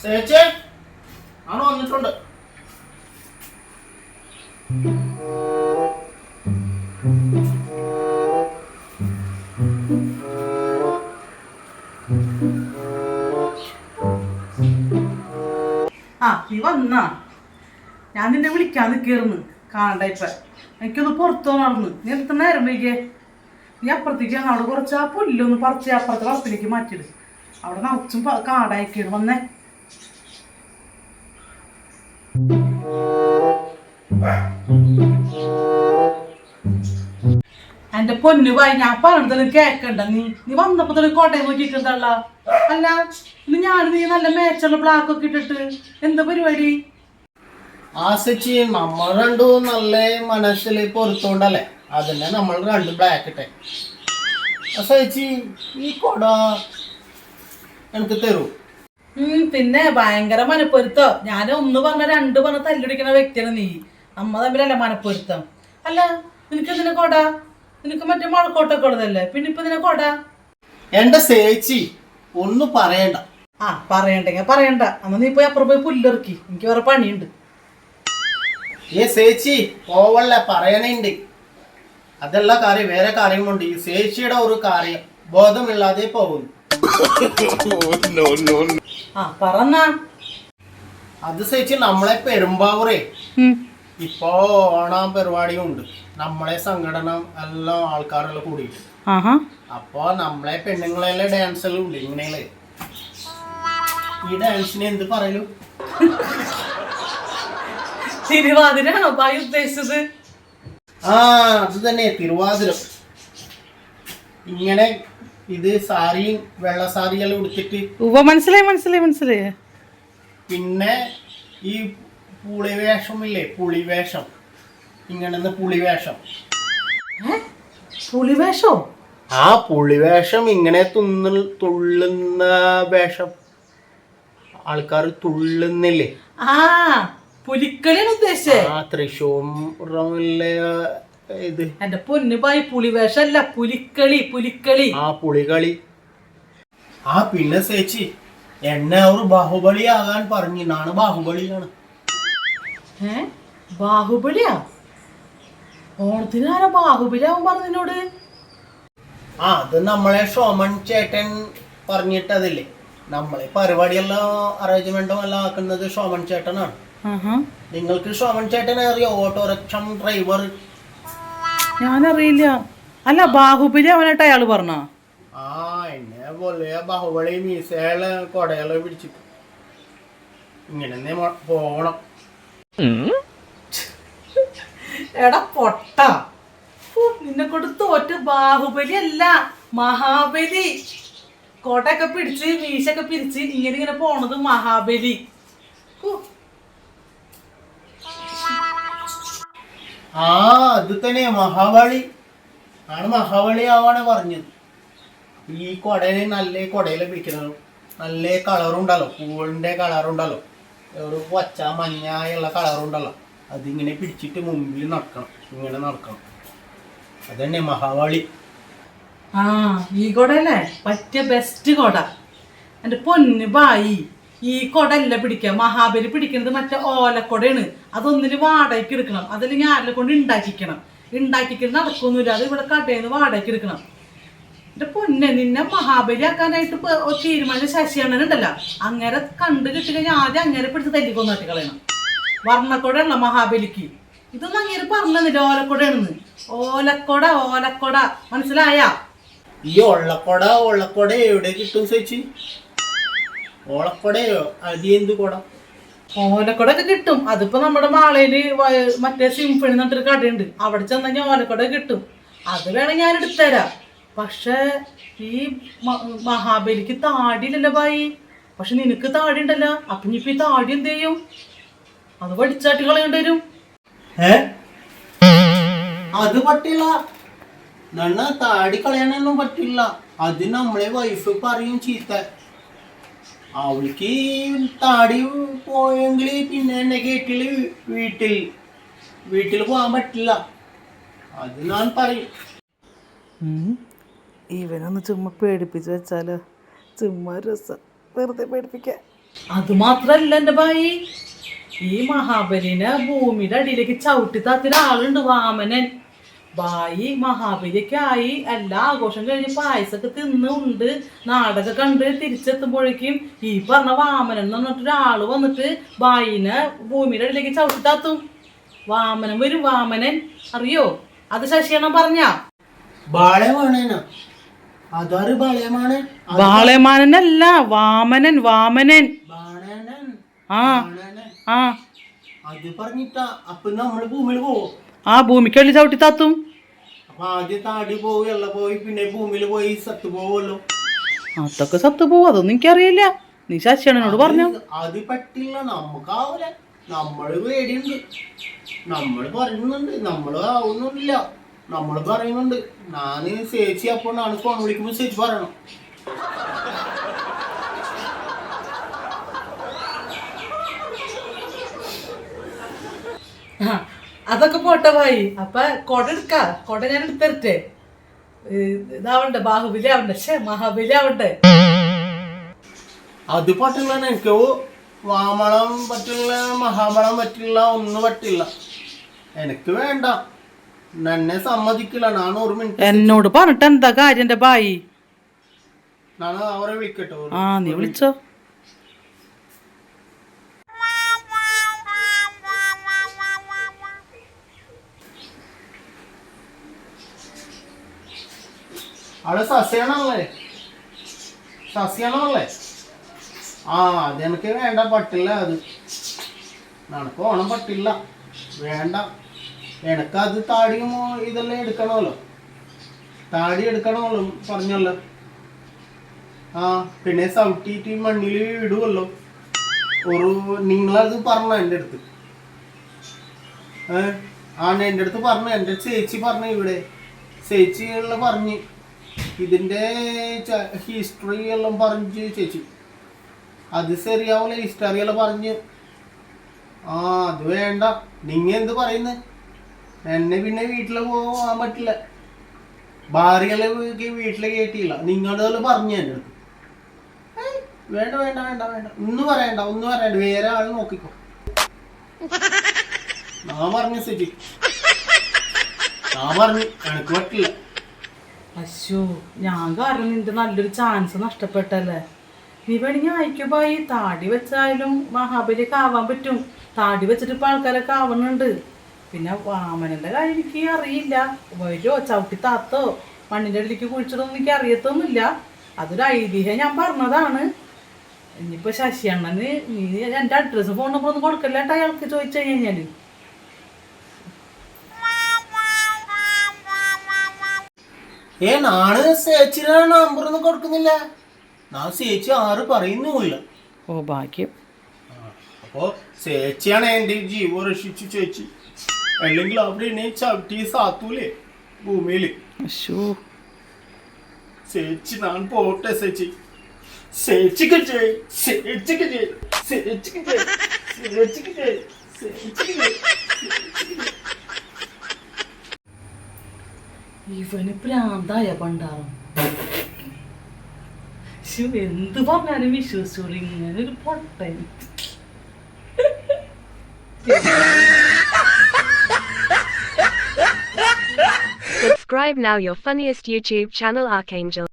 ചേച്ചി ആണ് വന്നിട്ടുണ്ട്. നീ വന്നാ? ഞാൻ നിന്നെ വിളിക്കാൻ നിൽക്കായിരുന്നു, കാണണ്ട. ഇപ്പൊ എനിക്കൊന്ന് പുറത്തു നടന്ന് നീ എത്ര നേരം വൈകിയേ? നീ അപ്പുറത്തേക്ക് അവിടെ കുറച്ച് ആ പുല്ലൊന്ന് പറിച്ച് അപ്പുറത്തെ വളപ്പിലേക്ക് മാറ്റിയിട്. അവിടെ നിറച്ചും കാടായിക്കാണ്. വന്നേ. എന്റെ പൊന്നു പോയി, ഞാൻ പറഞ്ഞത് കേക്കണ്ട. നീ നീ വന്നപ്പോ തന്നെ കോട്ടയം നോക്കിയിട്ടുണ്ടല്ല. അല്ല ഇന്ന് ഞാൻ നീ നല്ല മേച്ചുള്ള ബ്ലാക്ക് ഒക്കെ ഇട്ടിട്ട് എന്താ പരിപാടി? ചേച്ചി നമ്മൾ രണ്ടും നല്ല മനസ്സിൽ പൊറുത്തോണ്ടല്ലേ അതന്നെ നമ്മൾ രണ്ട് ബ്ലാക്ക് ഇട്ടെ. ചേച്ചി ഈ കൊട എനിക്ക് തരൂ. പിന്നെ ഭയങ്കര മനപ്പൊരുത്തോ. ഞാൻ ഒന്ന് പറഞ്ഞ രണ്ട് പറഞ്ഞ തല്ലുടിക്കുന്ന വ്യക്തിയാണ് നീ. നമ്മ തമ്മിലല്ല മനപ്പൊരുത്തം. അല്ല നിനക്ക് എന്തിനാ കൊട? നിനക്ക് മറ്റേ മഴക്കോട്ടൊക്കെ ഉള്ളതല്ലേ, പിന്നെ ഇപ്പൊ ഇതിനെ കൊട? എന്റെ ചേച്ചി ഒന്നും പറയണ്ട. പറയണ്ടെങ്കിൽ പറയണ്ട. അന്ന് നീ പോയി അപ്പുറം പോയി പുല്ലിറക്കി, എനിക്ക് വേറെ പണിയുണ്ട്. ചേച്ചി പോവല്ല, പറയണുണ്ട്. അതല്ല കാര്യം, വേറെ കാര്യമുണ്ട്. ഈ ചേച്ചിയുടെ ഒരു കാര്യം ബോധമില്ലാതെ പോകുന്നു. പറഞ്ഞാ അത് ചേച്ചി നമ്മളെ പെരുമ്പാവൂരേ ഇപ്പോ ഓണം പരിപാടിയും ഉണ്ട്. നമ്മളെ സംഘടന എല്ലാം ആൾക്കാരെല്ലാം കൂടിയിട്ട് അപ്പൊ നമ്മളെ പെണ്ണുങ്ങളെല്ലാം ഡാൻസ് എല്ലാം ഉണ്ട്. ഇങ്ങനെ ഈ ഡാൻസിന് എന്ത് പറയലു? തിരുവാതിരാണോ ബായി ഉദ്ദേശിച്ചത്? അത് തന്നെ, തിരുവാതിരം. ഇങ്ങനെ ഇത് സാരിയും വെള്ള സാരിയെല്ലാം ഉടുത്തിട്ട്. മനസ്സിലായി. പിന്നെ ഈ പുളിവേഷം ഇല്ലേ, പുളിവേഷം. ഇങ്ങനെ പുളിവേഷം. പുളിവേഷോ? പുളിവേഷം ഇങ്ങനെ തുള്ളുന്ന വേഷം. ആൾക്കാർ തുള്ളുന്നില്ലേ? പുലിക്കളിയാണ് ഉദ്ദേശിച്ചേ? തൃശ്ശൂരിലെ ഇത്. എന്റെ പൊന്നു ബായി, പുലിവേഷല്ല, പുലിക്കളി. പുളികളി. പിന്നെ ചേച്ചി എന്നെ ഒരു ബാഹുബലി ആകാൻ പറഞ്ഞു. നാണ് ബാഹുബലിയാണ്. ബാഹുബലിയാ? ഓണത്തിന് ആരാ ബാഹുബലി ആവാൻ പറഞ്ഞോട്? അത് നമ്മളെ ഷോമൻ ചേട്ടൻ പറഞ്ഞിട്ടതില്ലേ. നമ്മളെ പരിപാടിയെല്ലാം അറേഞ്ച്മെന്റും എല്ലാം ആക്കുന്നത് ഷോമൻ ചേട്ടനാണ്. നിങ്ങൾക്ക് ഷോമൻ ചേട്ടനെ അറിയോ? Autorickshaw driver. ഞാനറിയില്ല. അല്ല ബാഹുബലി അവനായിട്ട് അയാള് പറഞ്ഞ? എന്നെ പോലെ ബാഹുബലി മീസകള് കൊടകള് പിടിച്ചിട്ട് ഇങ്ങനെ പോണം. എടാ പൊട്ട, നിന്നെ കൊണ്ട് തോറ്റ്. ബാഹുബലി അല്ല, മഹാബലി. കോട്ടയൊക്കെ പിടിച്ച് മീശൊക്കെ പിരിച്ച് ഇങ്ങനെ പോണത് മഹാബലി. അത് തന്നെ മഹാബലി ആണ്. മഹാബലി ആവാണ് പറഞ്ഞത്. ഈ കൊടയില് നല്ല കൊടയില് പിടിക്കുന്നത് നല്ല കളറുണ്ടല്ലോ, പൂവിന്റെ കളറുണ്ടല്ലോ, ഒരു പച്ച മഞ്ഞയുള്ള കളറുണ്ടല്ലോ. അതിങ്ങനെ പിടിച്ചിട്ട് മുമ്പിൽ നടക്കണം, ഇങ്ങനെ നടക്കണം. അതന്നെ മഹാബലി. ഈ കൊടല്ലേ പറ്റിയ ബെസ്റ്റ് കൊട. എന്റെ പൊന്ന് ബായി, ഈ കൊട അല്ല പിടിക്കുക. മഹാബലി പിടിക്കുന്നത് മറ്റേ ഓലക്കൊടയാണ്. അതൊന്നില് വാടകയ്ക്ക് എടുക്കണം. അതല്ലെങ്കിൽ ആരെ കൊണ്ട് ഉണ്ടാക്കിക്കണം നടക്കൊന്നുമില്ല. അത് ഇവിടെ കടയിൽ നിന്ന് വാടകയ്ക്ക് എടുക്കണം. എന്റെ പൊന്നെ, നിന്നെ മഹാബലി ആക്കാനായിട്ട് തീരുമാനിച്ച ശശിയണ്ണനുണ്ടല്ലോ, അങ്ങനെ കണ്ടു കിട്ടിക്കഴിഞ്ഞാൽ ആദ്യം അങ്ങനെ പിടിച്ച് തല്ലിക്കൊന്നു തട്ടിക്കളയണം. വർണ്ണക്കൊടയാണല്ലോ മഹാബലിക്ക്. ഇതൊന്നും അങ്ങനെ പറഞ്ഞില്ല ഓലക്കൊടയാണെന്ന്. ഓലക്കൊട മനസ്സിലായ? ഈ ഒള്ളക്കൊട എവിടെ കിട്ടും ചേച്ചി? ഓളക്കൊടയോ? അത് എന്ത് കൊട? ഓലക്കൊടൊക്കെ കിട്ടും. അതിപ്പോ നമ്മുടെ മാളയില് മറ്റേ സിംഫണി എന്നിട്ടൊരു കടയുണ്ട്. അവിടെ ചെന്ന് ഓലക്കൊട കിട്ടും. അത് വേണം ഞാൻ എടുത്തുതരാം. പക്ഷെ ഈ മഹാബലിക്ക് താടിയില്ലല്ലോ ബായി. പക്ഷെ നിനക്ക് താടി ഉണ്ടല്ലോ. അപ്പൊ ഇനിയിപ്പോ ഈ താടി എന്ത് ചെയ്യും? അത് വടിച്ചാട്ടി കളയേണ്ടി വരും. അത് പറ്റില്ല. നന്ന താടി കളയാനൊന്നും പറ്റില്ല. അത് നമ്മളെ വൈഫ് പറയും ചീത്ത. അവൾക്ക് താടി പോയെങ്കിൽ പിന്നെ എന്നെ കേട്ടില് വീട്ടിൽ പോകാൻ പറ്റില്ല. അത് ഞാൻ പറയും. ഇവനൊന്ന് ചുമ്മാ പേടിപ്പിച്ച് വെച്ചാലോ? ചുമ്മാ രസം, വെറുതെ പേടിപ്പിക്കാൻ. അത് മാത്രല്ല എന്റെ ഭായി, ഈ മഹാബലിനെ ഭൂമിയുടെ അടിയിലേക്ക് ചവിട്ടി താത്തിയ ആളുണ്ട്, വാമനൻ. ഭായി മഹാബലിയൊക്കെ ആയി എല്ലാ ആഘോഷം കഴിഞ്ഞ് പായസമൊക്കെ തിന്ന് ഉണ്ട് നാടൊക്കെ കണ്ട് തിരിച്ചെത്തുമ്പോഴേക്കും ഈ പറഞ്ഞ വാമനൻ എന്ന് പറഞ്ഞിട്ട് ഒരാള് വന്നിട്ട് ഭായിനെ ഭൂമിയുടെ അടിയിലേക്ക് ചവിട്ടി താത്തും. വാമനൻ വരും, വാമനൻ. അറിയോ? അത് ശശിയണ്ണം പറഞ്ഞ ബാളയമാനല്ല, വാമനൻ, വാമനൻ. ആ ആ അത് പറഞ്ഞിട്ടാ അപ്പൊ നമ്മള് ഭൂമിയിൽ പോവും. ആ ഭൂമിക്കള്ളി ചവിട്ടി താത്തും. അപ്പൊ ആദ്യം താടി പോയി, എള്ള പോയി, പിന്നെ ഭൂമിയിൽ പോയി സത്ത് പോവല്ലോ. അതൊക്കെ സത്ത് പോവും, അതൊന്നും എനിക്കറിയില്ല. നീ ശശിയണ്ണനോട് പറഞ്ഞു. അത് പറ്റില്ല, നമുക്കാവൂല. നമ്മള് പേടിയുണ്ട്, നമ്മള് പറയുന്നുണ്ട്, നമ്മള് ആവുന്നില്ല, നമ്മള് പറയുന്നുണ്ട്. ഞാന് ചേച്ചി അപ്പോൾ ഞാൻ ഫോൺ വിളിക്കുമ്പോ ചേച്ചി പറയണം. അതൊക്കെ പോട്ടെ ഭായി. അപ്പൊ കൊട എടുക്ക, കൊട ഞാൻ എടുത്തരട്ടെ. ഇതാവണ്ടേ, ബാഹുബലി ആവണ്ടേ, മഹാബലി ആവണ്ടേ. അത് പറ്റില്ല, എനിക്ക് വാമളം പറ്റില്ല, മഹാബലം പറ്റില്ല, ഒന്നും പറ്റില്ല. എനിക്ക് വേണ്ട, എന്നെ സമ്മതിക്കില്ല. ഞാൻ ഒരു മിനിറ്റ് എന്നോട് പറഞ്ഞിട്ട് എന്താ കാര്യം എന്റെ ഭായി? ഞാൻ അവരെ വിളിക്കട്ടോ. ആ നീ വിളിച്ചോ. അവിടെ സസ്യാണല്ലേ, സസ്യാണല്ലേ? ആ അതെനിക്ക് വേണ്ട, പറ്റില്ല. അത് നടക്ക് ഓണം പറ്റില്ല, വേണ്ട. എനക്കത് താടിയും ഇതെല്ലാം എടുക്കണമല്ലോ, താടി എടുക്കണമല്ലോ പറഞ്ഞല്ലോ. ആ പിന്നെ ചവിട്ടിയിട്ട് മണ്ണിൽ ഇടുമല്ലോ. ഒരു നിങ്ങളത് പറഞ്ഞ എൻ്റെ അടുത്ത്, എൻ്റെ അടുത്ത് പറഞ്ഞു, എൻ്റെ ചേച്ചി പറഞ്ഞു, ഇവിടെ ചേച്ചിയെല്ലാം പറഞ്ഞ് ഇതിൻ്റെ ഹിസ്റ്ററി എല്ലാം പറഞ്ഞു ചേച്ചി. അത് ശരിയാവില്ല, ഹിസ്റ്ററി എല്ലാം പറഞ്ഞ്. ആ അത് വേണ്ട. നിങ്ങൾ എന്ത് പറയുന്നത്? എന്നെ പിന്നെ വീട്ടിൽ പോകാൻ പറ്റില്ല, ഭാര്യകളെ വീട്ടിൽ കയറ്റിയില്ല. നിങ്ങളതെല്ലാം പറഞ്ഞു എൻ്റെ അടുത്ത്. വേണ്ട വേണ്ട വേണ്ട വേണ്ട, ഒന്നും പറയണ്ട, ഒന്നും പറയണ്ട. വേറെ ആൾ നോക്കിക്കോ. ഞാൻ പറഞ്ഞു ചേച്ചി, ഞാൻ പറഞ്ഞു എനിക്ക് പറ്റില്ല. അശ്ശോ, ഞാൻ കാരണം നിന്റെ നല്ലൊരു ചാൻസ് നഷ്ടപ്പെട്ടല്ലേ. നീ വേണമെങ്കിൽ അയക്കുമ്പോയി താടി വെച്ചായാലും മഹാബലിയൊക്കെ ആവാൻ പറ്റും. താടി വെച്ചിട്ട് ഇപ്പൊ ആൾക്കാരൊക്കെ ആവുന്നുണ്ട്. പിന്നെ വാമനന്റെ കാര്യം എനിക്ക് അറിയില്ല. വരോ ചവിട്ടി താത്തോ മണ്ണിന്റെ അടിയിലേക്ക് കുഴിച്ചിടൊന്നും എനിക്ക് അറിയത്തൊന്നുമില്ല. അതൊരു ഐതിഹ്യം ഞാൻ പറഞ്ഞതാണ്. ഇനിയിപ്പോ ശശിയണ്ണന് നീ എന്റെ അഡ്രസ്സ് ഫോൺ നമ്പർ ഒന്നും കൊടുക്കല്ലേട്ടാ അയാൾക്ക് ചോദിച്ചു കഴിഞ്ഞാല്. നാണ് ചേച്ചിയുടെ നമ്പർ ഒന്നും കൊടുക്കുന്നില്ല. ഞാൻ ചേച്ചി ആറ് പറയുന്നുമില്ല. ഓ ഭാഗ്യം. അപ്പോ ചേച്ചിയാണ് എന്റെ ജീവൻ രക്ഷിച്ചു ചേച്ചി. അല്ലെങ്കിൽ അവിടെ എന്നെ ചവിട്ടി സാത്തൂലേ ഭൂമിയില്. ചേച്ചി ഞാൻ പോട്ടെ ചേച്ചി. ചേച്ചിക്ക് ചെയ്, ചേച്ചിക്ക് ചെയ്, ചേച്ചിക്ക് ചെയ്, ചേച്ചിക്ക് ചെയ്, ചേച്ചിക്ക് ചെയ്. ഇവന് പ്രാന്തായ പണ്ടാറും. എന്ത് പറഞ്ഞാലും വിശ്വസിച്ചോളൂ, ഇങ്ങനെ ഒരു പൊട്ടൻ. Subscribe now, your funniest YouTube channel, Archangel.